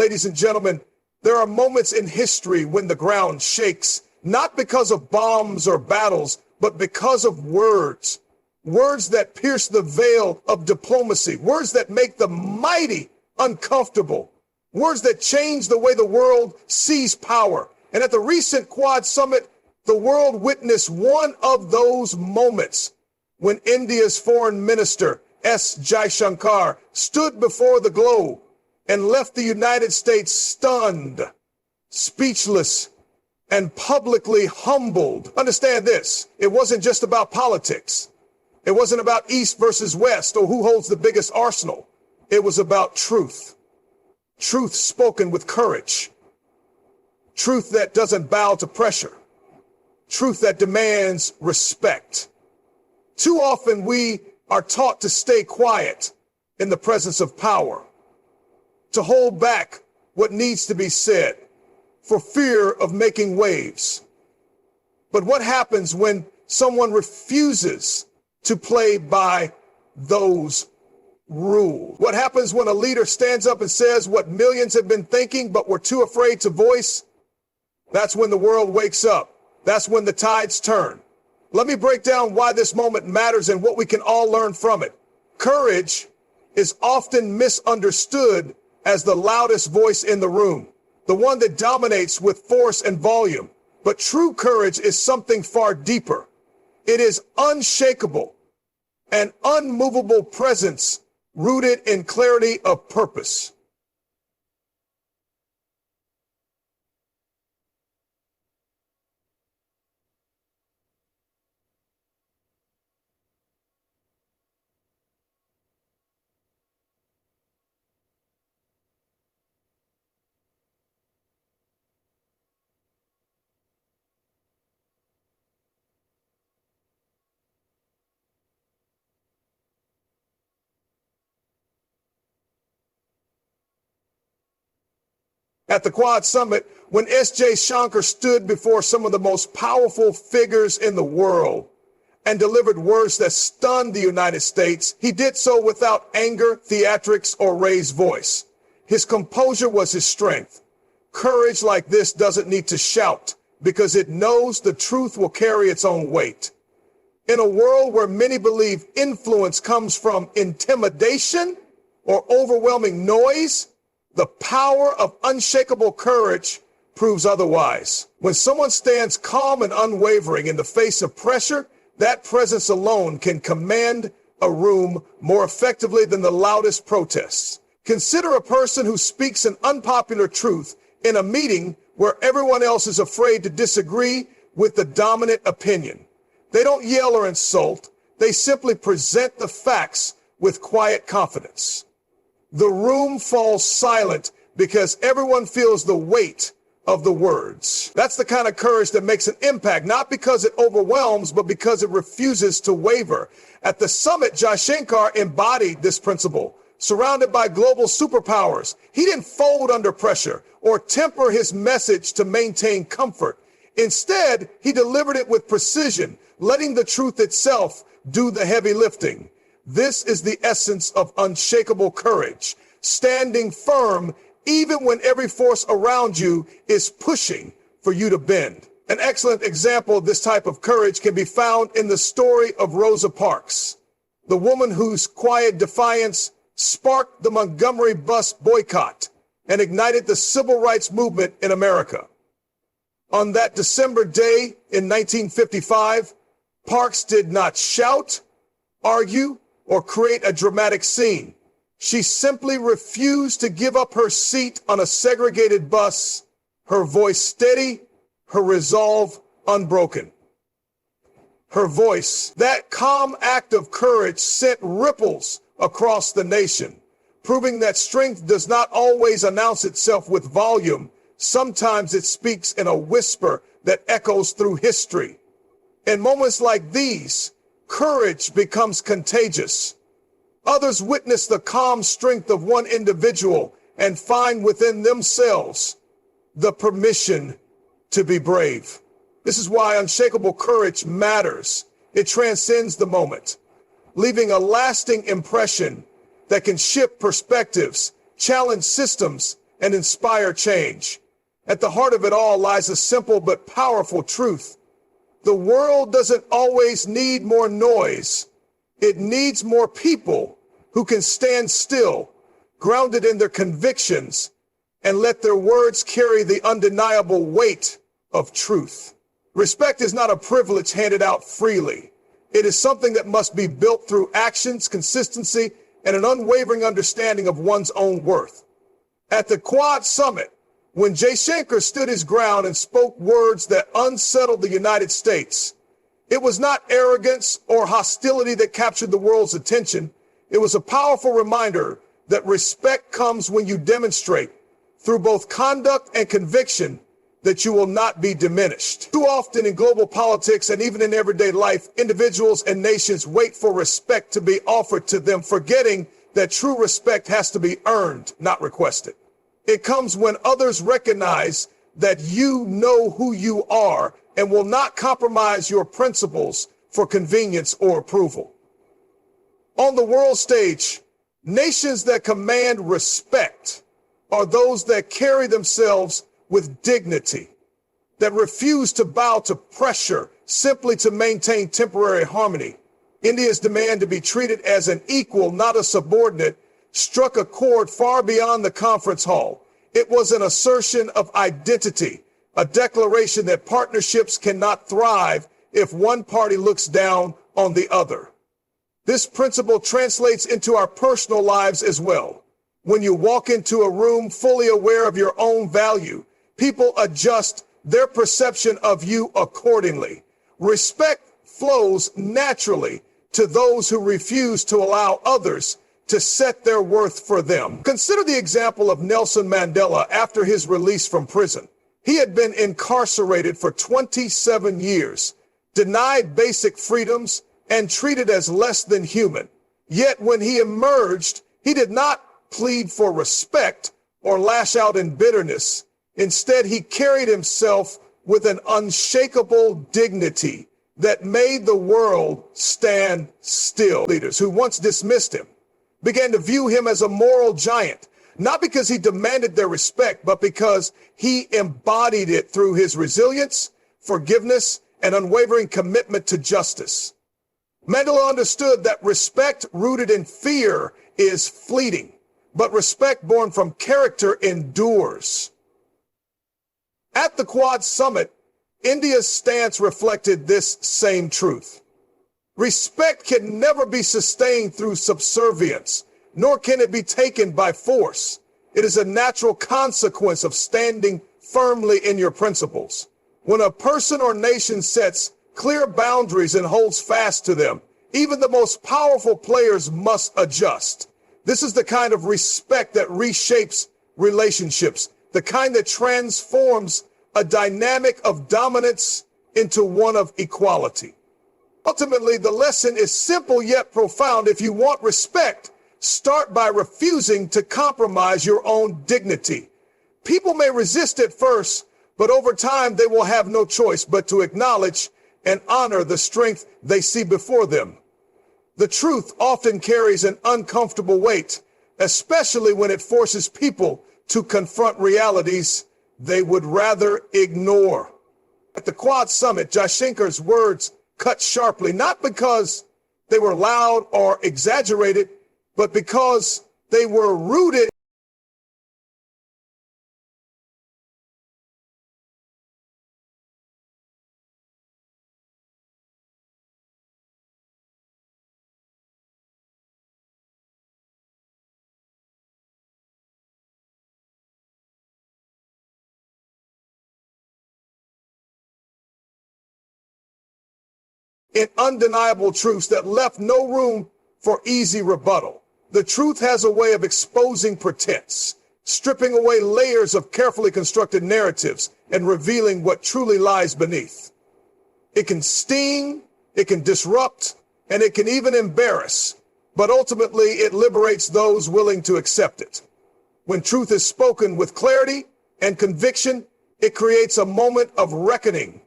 Ladies and gentlemen, there are moments in history when the ground shakes, not because of bombs or battles, but because of words. Words that pierce the veil of diplomacy. Words that make the mighty uncomfortable. Words that change the way the world sees power. And at the recent Quad Summit, the world witnessed one of those moments when India's foreign minister, S. Jaishankar, stood before the globe and left the United States stunned, speechless, and publicly humbled. Understand this, it wasn't just about politics. It wasn't about East versus West or who holds the biggest arsenal. It was about truth. Truth spoken with courage. Truth that doesn't bow to pressure. Truth that demands respect. Too often we are taught to stay quiet in the presence of power, to hold back what needs to be said for fear of making waves. But what happens when someone refuses to play by those rules? What happens when a leader stands up and says what millions have been thinking but were too afraid to voice? That's when the world wakes up. That's when the tides turn. Let me break down why this moment matters and what we can all learn from it. Courage is often misunderstood as the loudest voice in the room, the one that dominates with force and volume. But true courage is something far deeper. It is unshakable, an unmovable presence rooted in clarity of purpose. At the Quad Summit, when S.J. Shankar stood before some of the most powerful figures in the world and delivered words that stunned the United States, he did so without anger, theatrics, or raised voice. His composure was his strength. Courage like this doesn't need to shout because it knows the truth will carry its own weight. In a world where many believe influence comes from intimidation or overwhelming noise, the power of unshakable courage proves otherwise. When someone stands calm and unwavering in the face of pressure, that presence alone can command a room more effectively than the loudest protests. Consider a person who speaks an unpopular truth in a meeting where everyone else is afraid to disagree with the dominant opinion. They don't yell or insult. They simply present the facts with quiet confidence. The room falls silent because everyone feels the weight of the words. That's the kind of courage that makes an impact, not because it overwhelms, but because it refuses to waver. At the summit, Jaishankar embodied this principle. Surrounded by global superpowers, he didn't fold under pressure or temper his message to maintain comfort. Instead, he delivered it with precision, letting the truth itself do the heavy lifting. This is the essence of unshakable courage, standing firm even when every force around you is pushing for you to bend. An excellent example of this type of courage can be found in the story of Rosa Parks, the woman whose quiet defiance sparked the Montgomery bus boycott and ignited the civil rights movement in America. On that December day in 1955, Parks did not shout, argue, or create a dramatic scene. She simply refused to give up her seat on a segregated bus, her voice steady, her resolve unbroken. Her voice, that calm act of courage, sent ripples across the nation, proving that strength does not always announce itself with volume. Sometimes it speaks in a whisper that echoes through history. In moments like these, courage becomes contagious. Others witness the calm strength of one individual and find within themselves the permission to be brave. This is why unshakable courage matters. It transcends the moment, leaving a lasting impression that can shift perspectives, challenge systems, and inspire change. At the heart of it all lies a simple but powerful truth. The world doesn't always need more noise. It needs more people who can stand still, grounded in their convictions, and let their words carry the undeniable weight of truth. Respect is not a privilege handed out freely. It is something that must be built through actions, consistency, and an unwavering understanding of one's own worth. At the Quad Summit, when Jaishankar stood his ground and spoke words that unsettled the United States, it was not arrogance or hostility that captured the world's attention. It was a powerful reminder that respect comes when you demonstrate, through both conduct and conviction, that you will not be diminished. Too often in global politics and even in everyday life, individuals and nations wait for respect to be offered to them, forgetting that true respect has to be earned, not requested. It comes when others recognize that you know who you are and will not compromise your principles for convenience or approval. On the world stage, nations that command respect are those that carry themselves with dignity, that refuse to bow to pressure simply to maintain temporary harmony. India's demand to be treated as an equal, not a subordinate, struck a chord far beyond the conference hall. It was an assertion of identity, a declaration that partnerships cannot thrive if one party looks down on the other. This principle translates into our personal lives as well. When you walk into a room fully aware of your own value, people adjust their perception of you accordingly. Respect flows naturally to those who refuse to allow others to set their worth for them. Consider the example of Nelson Mandela after his release from prison. He had been incarcerated for 27 years, denied basic freedoms, and treated as less than human. Yet when he emerged, he did not plead for respect or lash out in bitterness. Instead, he carried himself with an unshakable dignity that made the world stand still. Leaders who once dismissed him began to view him as a moral giant, not because he demanded their respect, but because he embodied it through his resilience, forgiveness, and unwavering commitment to justice. Mandela understood that respect rooted in fear is fleeting, but respect born from character endures. At the Quad Summit, India's stance reflected this same truth. Respect can never be sustained through subservience, nor can it be taken by force. It is a natural consequence of standing firmly in your principles. When a person or nation sets clear boundaries and holds fast to them, even the most powerful players must adjust. This is the kind of respect that reshapes relationships, the kind that transforms a dynamic of dominance into one of equality. Ultimately, the lesson is simple yet profound. If you want respect, start by refusing to compromise your own dignity. People may resist at first, but over time they will have no choice but to acknowledge and honor the strength they see before them. The truth often carries an uncomfortable weight, especially when it forces people to confront realities they would rather ignore. At the Quad Summit, Jaishankar's words cut sharply, not because they were loud or exaggerated, but because they were rooted in undeniable truths that left no room for easy rebuttal. The truth has a way of exposing pretense, stripping away layers of carefully constructed narratives and revealing what truly lies beneath. It can sting, it can disrupt, and it can even embarrass, but ultimately it liberates those willing to accept it. When truth is spoken with clarity and conviction, it creates a moment of reckoning,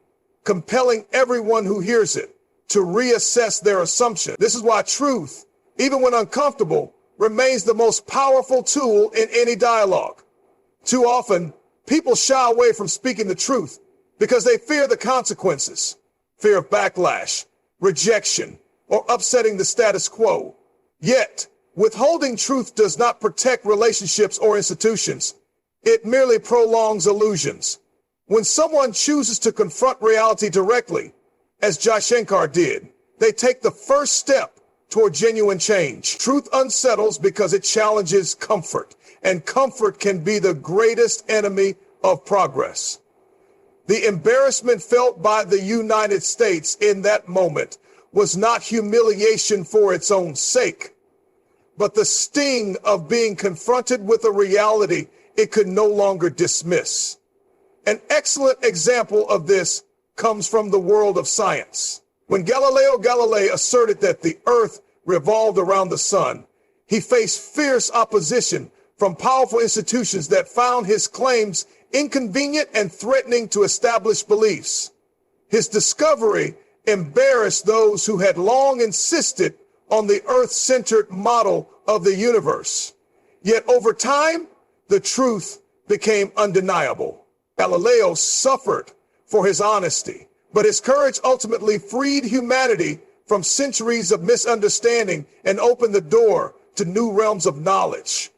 compelling everyone who hears it to reassess their assumption. This is why truth, even when uncomfortable, remains the most powerful tool in any dialogue. Too often, people shy away from speaking the truth because they fear the consequences, fear of backlash, rejection, or upsetting the status quo. Yet, withholding truth does not protect relationships or institutions. It merely prolongs illusions. When someone chooses to confront reality directly, as Jai Shankar did, they take the first step toward genuine change. Truth unsettles because it challenges comfort, and comfort can be the greatest enemy of progress. The embarrassment felt by the United States in that moment was not humiliation for its own sake, but the sting of being confronted with a reality it could no longer dismiss. An excellent example of this comes from the world of science. When Galileo Galilei asserted that the earth revolved around the sun, he faced fierce opposition from powerful institutions that found his claims inconvenient and threatening to established beliefs. His discovery embarrassed those who had long insisted on the earth-centered model of the universe. Yet over time, the truth became undeniable. Galileo suffered for his honesty, but his courage ultimately freed humanity from centuries of misunderstanding and opened the door to new realms of knowledge.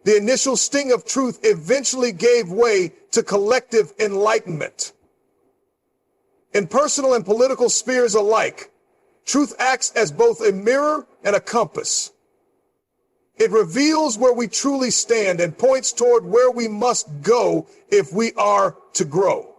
The initial sting of truth eventually gave way to collective enlightenment. In personal and political spheres alike, truth acts as both a mirror and a compass. It reveals where we truly stand and points toward where we must go if we are to grow.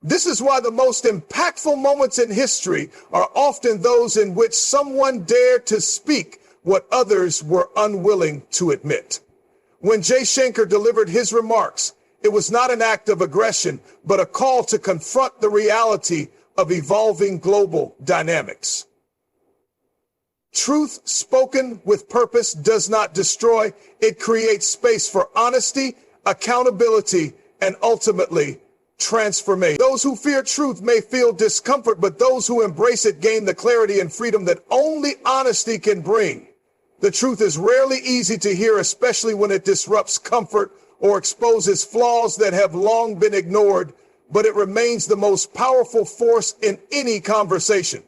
This is why the most impactful moments in history are often those in which someone dared to speak what others were unwilling to admit. When Jai Shankar delivered his remarks, it was not an act of aggression, but a call to confront the reality of evolving global dynamics. Truth spoken with purpose does not destroy. It creates space for honesty, accountability, and ultimately transformation. Those who fear truth may feel discomfort, but those who embrace it gain the clarity and freedom that only honesty can bring. The truth is rarely easy to hear, especially when it disrupts comfort or exposes flaws that have long been ignored, but it remains the most powerful force in any conversation.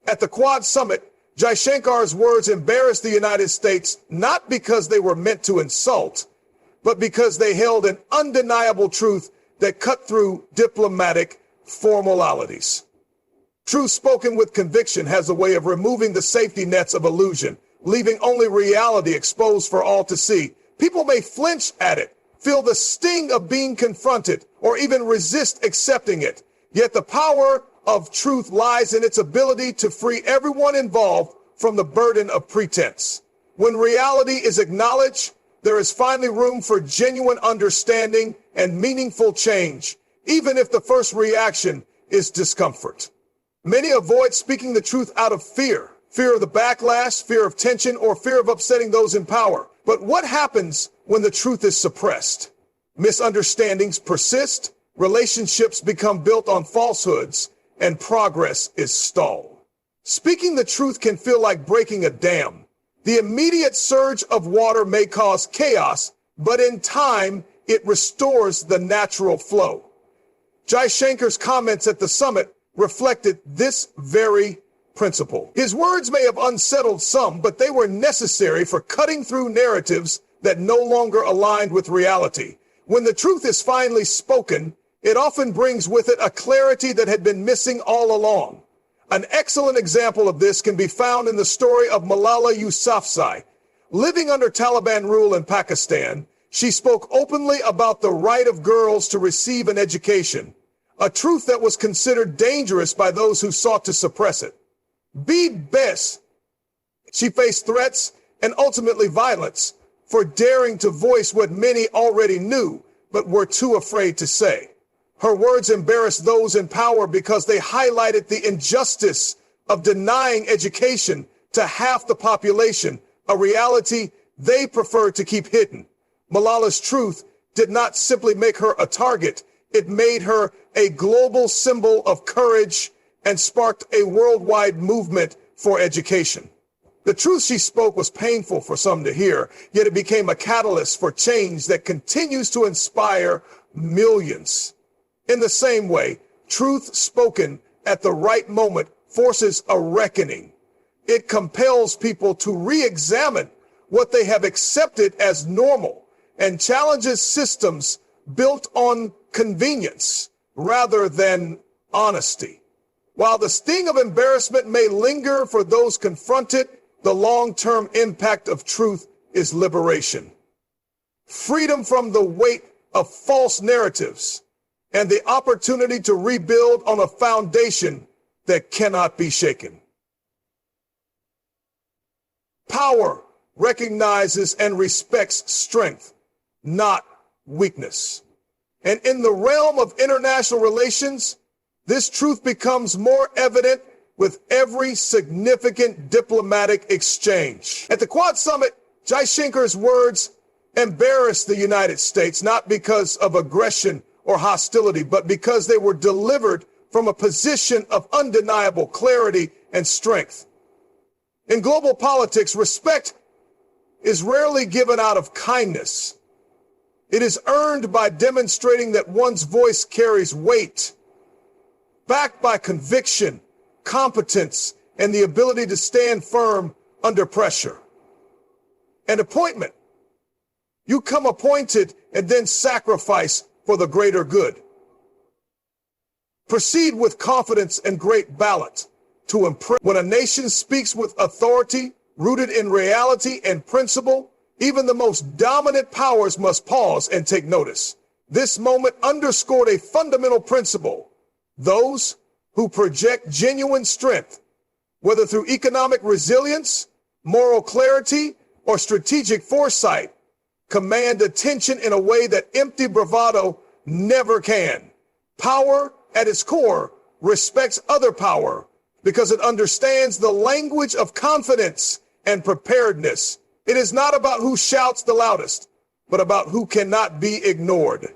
At the Quad Summit, Jai Shankar's words embarrassed the United States not because they were meant to insult, but because they held an undeniable truth that cut through diplomatic formalities. Truth spoken with conviction has a way of removing the safety nets of illusion, leaving only reality exposed for all to see. People may flinch at it, feel the sting of being confronted, or even resist accepting it. Yet the power of truth lies in its ability to free everyone involved from the burden of pretense. When reality is acknowledged, there is finally room for genuine understanding and meaningful change, even if the first reaction is discomfort. Many avoid speaking the truth out of fear of the backlash, fear of tension, or fear of upsetting those in power. But what happens when the truth is suppressed? Misunderstandings persist, relationships become built on falsehoods, and progress is stalled. Speaking the truth can feel like breaking a dam. The immediate surge of water may cause chaos, but in time, it restores the natural flow. Jai Shankar's comments at the summit reflected this very principle. His words may have unsettled some, but they were necessary for cutting through narratives that no longer aligned with reality. When the truth is finally spoken, it often brings with it a clarity that had been missing all along. An excellent example of this can be found in the story of Malala Yousafzai. Living under Taliban rule in Pakistan, she spoke openly about the right of girls to receive an education, a truth that was considered dangerous by those who sought to suppress it. Be best, she faced threats and ultimately violence for daring to voice what many already knew but were too afraid to say. Her words embarrassed those in power because they highlighted the injustice of denying education to half the population, a reality they preferred to keep hidden. Malala's truth did not simply make her a target, it made her a global symbol of courage and sparked a worldwide movement for education. The truth she spoke was painful for some to hear, yet it became a catalyst for change that continues to inspire millions. In the same way, truth spoken at the right moment forces a reckoning. It compels people to re-examine what they have accepted as normal and challenges systems built on convenience rather than honesty. While the sting of embarrassment may linger for those confronted, the long-term impact of truth is liberation. Freedom from the weight of false narratives and the opportunity to rebuild on a foundation that cannot be shaken. Power recognizes and respects strength, not weakness. And in the realm of international relations, this truth becomes more evident with every significant diplomatic exchange. At the Quad Summit, Jaishankar's words embarrassed the United States, not because of aggression or hostility, but because they were delivered from a position of undeniable clarity and strength. In global politics, respect is rarely given out of kindness. It is earned by demonstrating that one's voice carries weight, backed by conviction, competence, and the ability to stand firm under pressure. An appointment. You come appointed and then sacrifice for the greater good. Proceed with confidence and great balance to impress. When a nation speaks with authority, rooted in reality and principle, even the most dominant powers must pause and take notice. This moment underscored a fundamental principle. Those who project genuine strength, whether through economic resilience, moral clarity, or strategic foresight, command attention in a way that empty bravado never can. Power, at its core, respects other power because it understands the language of confidence and preparedness. It is not about who shouts the loudest, but about who cannot be ignored.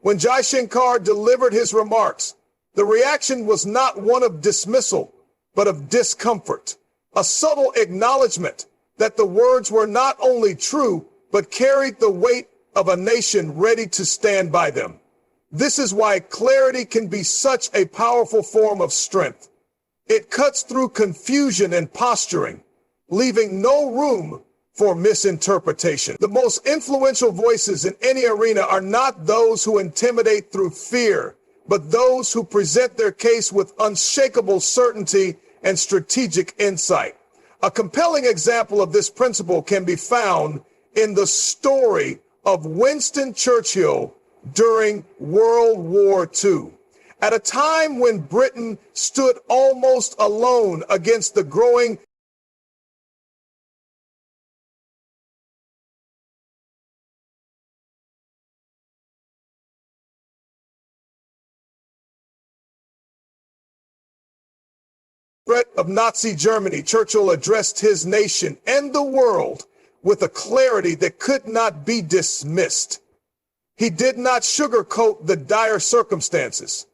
When Jaishankar delivered his remarks, the reaction was not one of dismissal, but of discomfort, a subtle acknowledgement that the words were not only true, but carried the weight of a nation ready to stand by them. This is why clarity can be such a powerful form of strength. It cuts through confusion and posturing, leaving no room for misinterpretation. The most influential voices in any arena are not those who intimidate through fear, but those who present their case with unshakable certainty and strategic insight. A compelling example of this principle can be found in the story of Winston Churchill during World War II. At a time when Britain stood almost alone against the growing threat of Nazi Germany, Churchill addressed his nation and the world with a clarity that could not be dismissed. He did not sugarcoat the dire circumstances,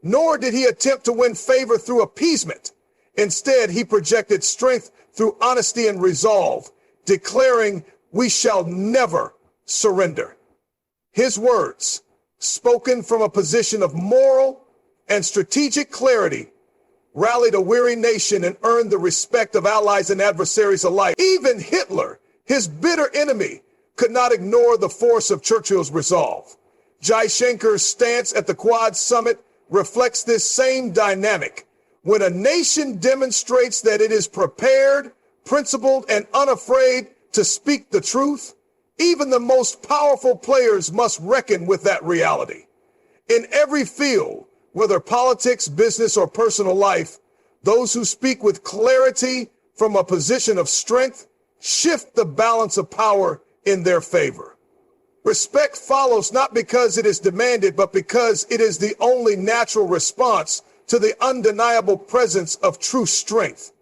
nor did he attempt to win favor through appeasement. Instead, he projected strength through honesty and resolve, declaring, "We shall never surrender." His words, spoken from a position of moral and strategic clarity, rallied a weary nation and earned the respect of allies and adversaries alike. Even Hitler, his bitter enemy, could not ignore the force of Churchill's resolve. Jaishankar's stance at the Quad Summit reflects this same dynamic. When a nation demonstrates that it is prepared, principled, and unafraid to speak the truth, even the most powerful players must reckon with that reality. In every field, whether politics, business, or personal life, those who speak with clarity from a position of strength shift the balance of power in their favor. Respect follows not because it is demanded, but because it is the only natural response to the undeniable presence of true strength.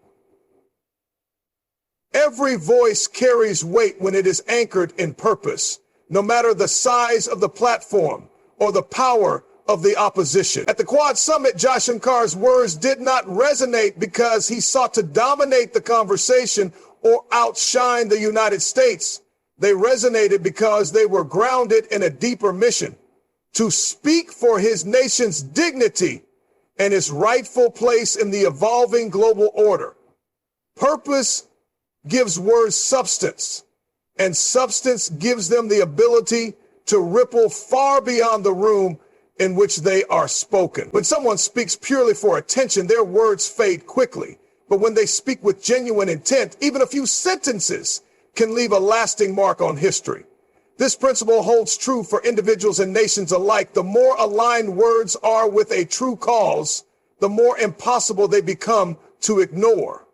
Every voice carries weight when it is anchored in purpose, no matter the size of the platform or the power of the opposition. At the Quad Summit, Jaishankar's words did not resonate because he sought to dominate the conversation or outshine the United States. They resonated because they were grounded in a deeper mission: to speak for his nation's dignity and its rightful place in the evolving global order. Purpose gives words substance, and substance gives them the ability to ripple far beyond the room in which they are spoken. When someone speaks purely for attention, their words fade quickly. But when they speak with genuine intent, even a few sentences can leave a lasting mark on history. This principle holds true for individuals and nations alike. The more aligned words are with a true cause, the more impossible they become to ignore.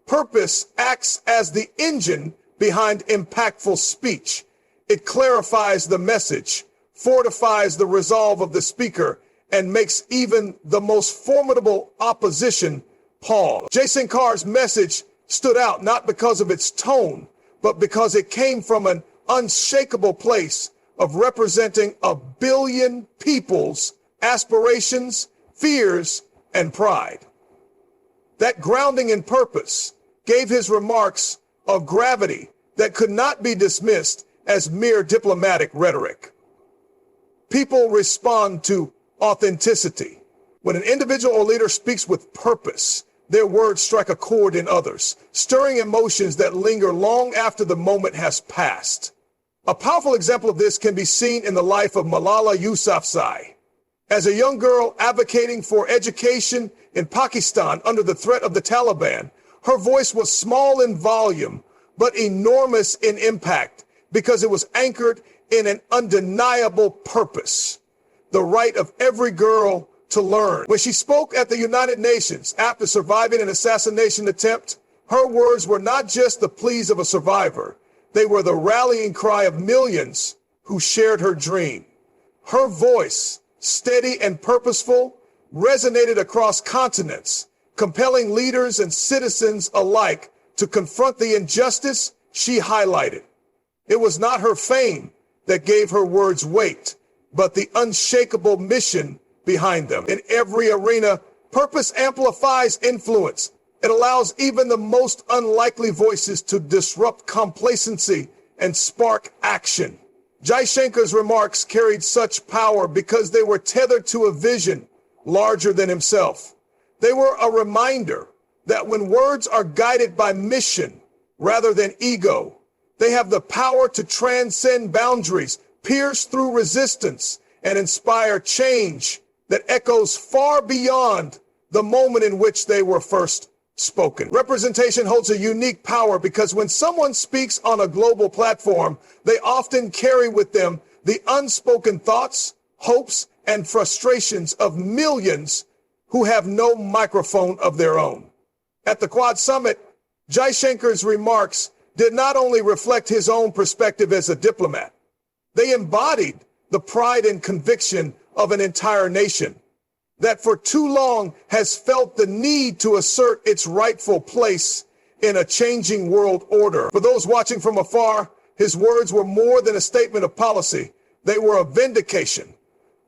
Purpose acts as the engine behind impactful speech. It clarifies the message, fortifies the resolve of the speaker, and makes even the most formidable opposition pause. Jaishankar's message stood out not because of its tone, but because it came from an unshakable place of representing 1 billion people's aspirations, fears, and pride. That grounding in purpose gave his remarks a gravity that could not be dismissed as mere diplomatic rhetoric. People respond to authenticity. When an individual or leader speaks with purpose, their words strike a chord in others, stirring emotions that linger long after the moment has passed. A powerful example of this can be seen in the life of Malala Yousafzai. As a young girl advocating for education in Pakistan under the threat of the Taliban, her voice was small in volume, but enormous in impact because it was anchored in an undeniable purpose: the right of every girl to learn. When she spoke at the United Nations after surviving an assassination attempt, her words were not just the pleas of a survivor. They were the rallying cry of millions who shared her dream. Her voice, steady and purposeful, resonated across continents, compelling leaders and citizens alike to confront the injustice she highlighted. It was not her fame that gave her words weight, but the unshakable mission behind them. In every arena, purpose amplifies influence. It allows even the most unlikely voices to disrupt complacency and spark action. Jaishankar's remarks carried such power because they were tethered to a vision larger than himself. They were a reminder that when words are guided by mission rather than ego, they have the power to transcend boundaries, pierce through resistance, and inspire change that echoes far beyond the moment in which they were first spoken. Representation holds a unique power because when someone speaks on a global platform, they often carry with them the unspoken thoughts, hopes, and frustrations of millions who have no microphone of their own. At the Quad Summit, Jaishankar's remarks did not only reflect his own perspective as a diplomat, they embodied the pride and conviction of an entire nation that for too long has felt the need to assert its rightful place in a changing world order. For those watching from afar, his words were more than a statement of policy. They were a vindication,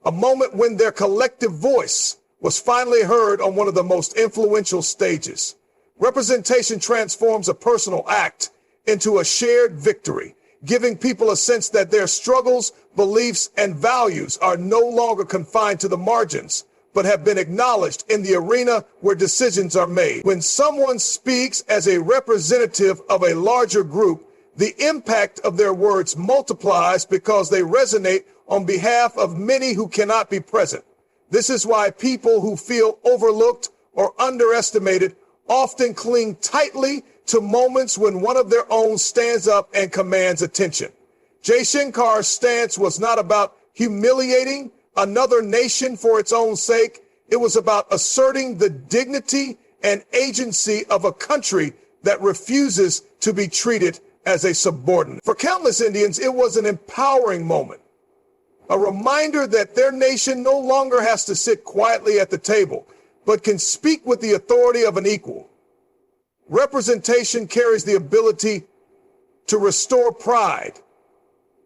a moment when their collective voice was finally heard on one of the most influential stages. Representation transforms a personal act into a shared victory, giving people a sense that their struggles, beliefs, and values are no longer confined to the margins, but have been acknowledged in the arena where decisions are made. When someone speaks as a representative of a larger group, the impact of their words multiplies because they resonate on behalf of many who cannot be present. This is why people who feel overlooked or underestimated often cling tightly to moments when one of their own stands up and commands attention. Jaishankar's stance was not about humiliating another nation for its own sake. It was about asserting the dignity and agency of a country that refuses to be treated as a subordinate. For countless Indians, it was an empowering moment, a reminder that their nation no longer has to sit quietly at the table, but can speak with the authority of an equal. Representation carries the ability to restore pride,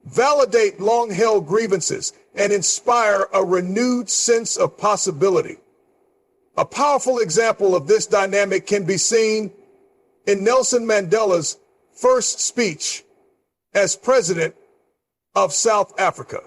validate long-held grievances, and inspire a renewed sense of possibility. A powerful example of this dynamic can be seen in Nelson Mandela's first speech as president of South Africa.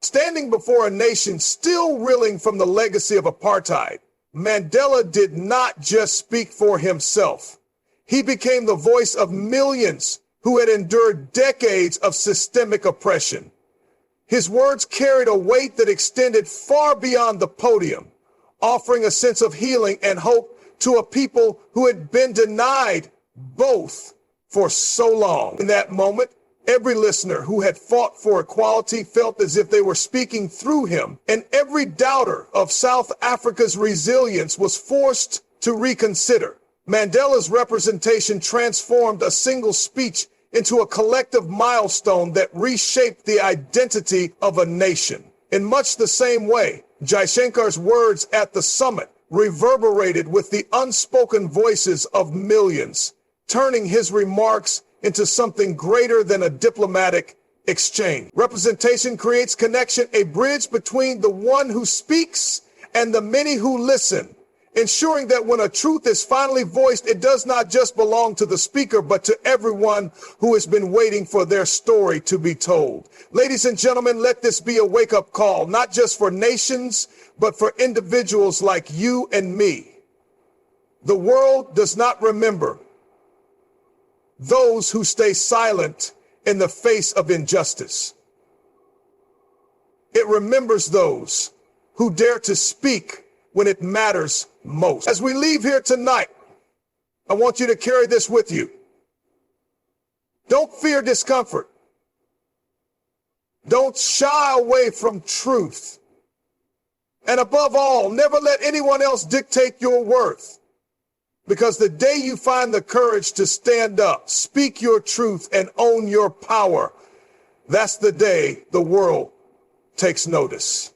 Standing before a nation still reeling from the legacy of apartheid, Mandela did not just speak for himself. He became the voice of millions who had endured decades of systemic oppression. His words carried a weight that extended far beyond the podium, offering a sense of healing and hope to a people who had been denied both for so long. In that moment, every listener who had fought for equality felt as if they were speaking through him, and every doubter of South Africa's resilience was forced to reconsider. Mandela's representation transformed a single speech into a collective milestone that reshaped the identity of a nation. In much the same way, Jaishankar's words at the summit reverberated with the unspoken voices of millions, turning his remarks into something greater than a diplomatic exchange. Representation creates connection, a bridge between the one who speaks and the many who listen, ensuring that when a truth is finally voiced, it does not just belong to the speaker, but to everyone who has been waiting for their story to be told. Ladies and gentlemen, let this be a wake-up call, not just for nations, but for individuals like you and me. The world does not remember those who stay silent in the face of injustice. It remembers those who dare to speak when it matters most. As we leave here tonight, I want you to carry this with you. Don't fear discomfort. Don't shy away from truth. And above all, never let anyone else dictate your worth. Because the day you find the courage to stand up, speak your truth, and own your power, that's the day the world takes notice.